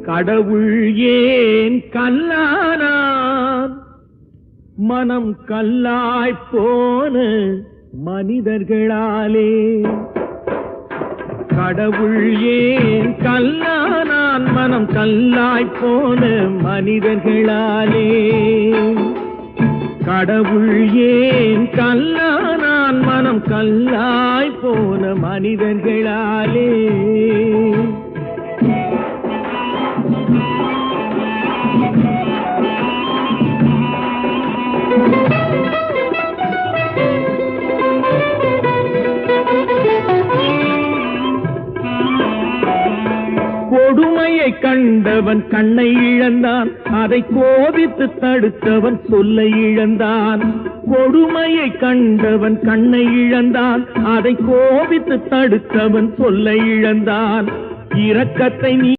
கடவுள் ஏன் கல்லானான்? மனம் கல்லாய் போன மனிதர்களாலே. கடவுள் ஏன் கல்லானான்? மனம் கல்லாய் போன மனிதர்களாலே. கடவுள் ஏன் கல்லானான்? மனம் கல்லாய் போன மனிதர்களாலே. கொடுமையை கண்டவன் கண்ணை இழந்தான், அதை கோபித்து தடுத்தவன் சொல்லை இழந்தான். கொடுமையை கண்டவன் கண்ணை இழந்தான், அதை கோபித்து தடுத்தவன் சொல்லை இழந்தான். இரக்கத்தை நீ